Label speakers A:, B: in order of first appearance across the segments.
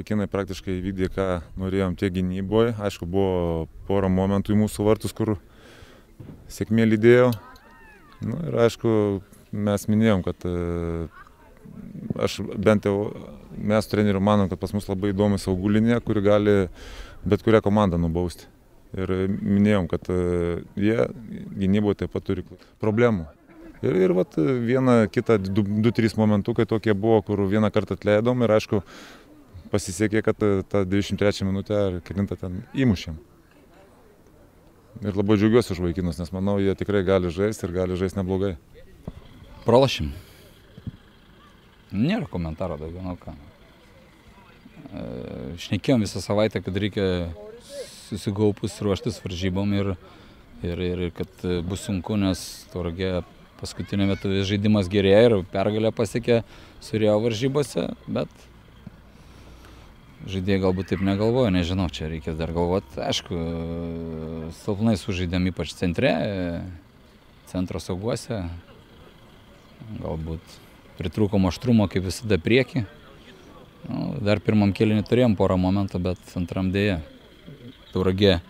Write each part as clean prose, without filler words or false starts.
A: vaikinai praktiškai įvykdė, ką norėjom tiek gynyboje. Aišku, buvo porą momentų į mūsų vartus, kur sėkmė lydėjo. Nu, ir aišku, mes minėjom, kad bent jau mes trenerių manom, kad pas mus labai įdomi saugų linija, kuri gali bet kurią komandą nubausti. Ir minėjom, kad jie gynyboje taip pat turi problemų. Ir vat vieną, kitą, 2-3 momentukai tokie buvo, kur vieną kartą atleidom ir aišku pasisekė, kad tą 23 minutę ar kelintą ten įmušėm. Ir labai džiaugiuosi už vaikinus, nes manau, jie tikrai gali žaisti ir gali žaisti neblogai.
B: Pralašėm. Nėra komentaro daugiau, nu ką. Šnekėjom visą savaitę, kad reikia susigaupus ruoštis varžybom ir kad bus sunku, nes Tauragė paskutinė metu žaidimas gerėja ir pergalę pasiekė Surėjo varžybose, bet žaidėjai galbūt taip negalvoja, nežinau, čia reikės dar galvoti. Aišku, silpnai sužaidėm ypač centre, centro sauguose, galbūt pritrūko aštrumo kaip visada priekį. Nu, dar pirmam kėlinį turėjom porą momentą, bet antram dėja. Tauragė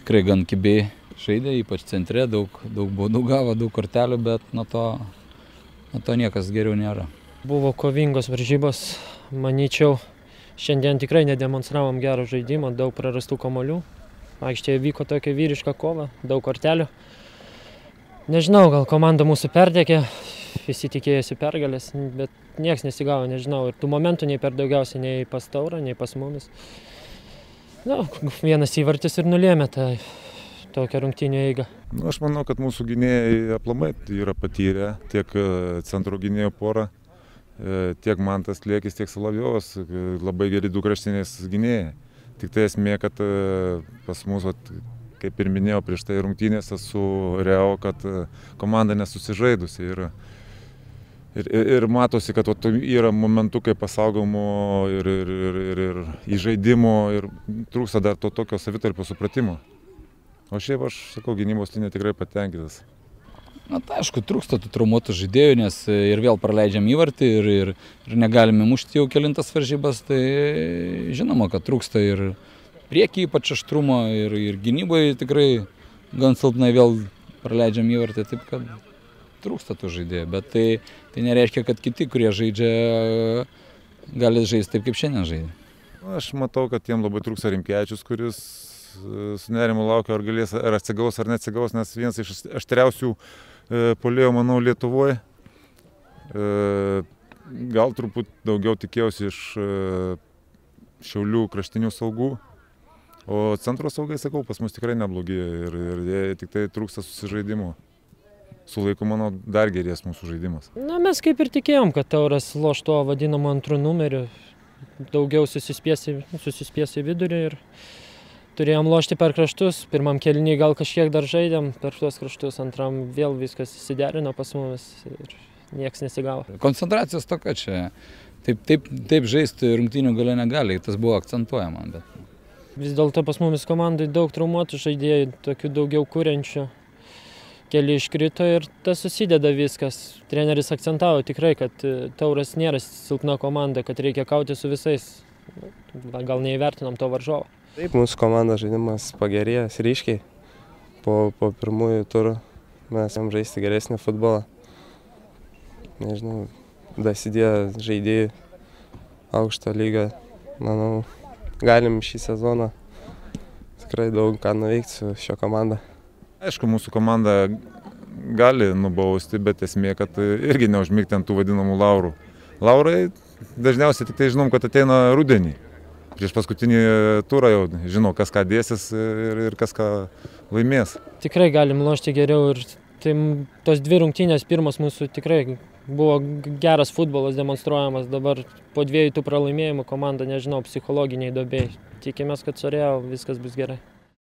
B: tikrai gan kibiai žaidė, ypač centre, daug baudų gavo, daug kortelių, bet nuo to niekas geriau nėra.
C: Buvo kovingos varžybos, manyčiau, šiandien tikrai nedemonstravom gerą žaidimą, daug prarastų kamuolių. Aikštėje vyko tokia vyriška kova, daug kortelių. Nežinau, gal komanda mūsų perdegė, visi tikėjosi pergalės, bet nieks nesigavo, nežinau. Ir tų momentų nei per daugiausiai, nei pas Taurą, nei pas mumis. Nu, vienas įvartis ir nulėmė tą tokią rungtynių eigą.
A: Nu, aš manau, kad mūsų gynėjai aplamai yra patyrę, tiek centro gynėjų porą, tiek Mantas Liekis, tiek Solovjovas, labai geri du kraštiniais gynėjai. Tik tai esmė, kad pas mus, kaip ir minėjau prieš tai rungtynėse su Real, kad komanda nesusižaidusi. Ir matosi, kad yra momentų, kai pasaugomų ir įžaidimo ir trūksta dar to tokio savitarpio supratimo. O šiaip aš sakau, gynybos linija tikrai patenkintas.
B: Na tai aišku, trūksta tų traumuotų žaidėjų, nes ir vėl praleidžiam įvartį ir negalime mušti jau kelintas varžybas, tai žinoma, kad trūksta ir priekį ypač aštrumo ir gynyboje tikrai gan silpnai vėl praleidžiam įvartį, taip kad trūksta tų žaidėjų, bet tai nereiškia, kad kiti, kurie žaidžia, gali žaisti taip, kaip šiandien žaidė.
A: Aš matau, kad jiem labai trūksta Rimkevičius, kuris su nerimu laukia, ar atsigaus ar neatsigaus, nes vienas iš aštriausių puolėjų, manau, Lietuvoje. Gal truputį daugiau tikėjausi iš Šiaulių kraštinių saugų, o centro saugai, sakau, pas mus tikrai neblogi ir tik tai trūksta susižaidimo. Su laiku, manau, dar gerės mūsų žaidimas.
C: Na, mes kaip ir tikėjom, kad Tauras loš tuo vadinamu antru numeriu, daugiau susispies į vidurį ir turėjom lošti per kraštus. Pirmam kėlinį gal kažkiek dar žaidėm per tuos kraštus, antram vėl viskas įsiderino pas mumis ir nieks nesigavo.
B: Koncentracijos tokia čia. Taip žaisti rungtynių gale negali, tas buvo akcentuojama. Bet...
C: Vis dėlto pas mumis komandai daug traumuotų žaidėjų, tokių daugiau kuriančių. Keli iškrito ir tas susideda viskas. Treneris akcentavo tikrai, kad Tauras nėra silpna komanda, kad reikia kauti su visais. Gal neįvertinom to varžovo.
D: Taip, mūsų komandos žaidimas pagerėjęs ryškiai. Po pirmųjų turų mes jam žaisti geresnį futbolą. Nežinau, dasidėjo žaidėjai aukšto lygio. Manau, galim šį sezoną tikrai daug ką nuveikti su šio komanda.
A: Aišku, mūsų komanda gali nubausti, bet esmė, kad irgi neužmigti ant tų vadinamų laurų. Laurai dažniausiai tik tai žinom, kad ateina rudenį. Prieš paskutinį turą jau žinau, kas ką dėsis ir kas ką laimės.
C: Tikrai galim lošti geriau ir tos dvi rungtynės pirmas mūsų tikrai buvo geras futbolas demonstruojamas. Dabar po 2 tų pralaimėjimų komanda, nežinau, psichologiniai duobėj. Tikimės, kad su Real viskas bus gerai.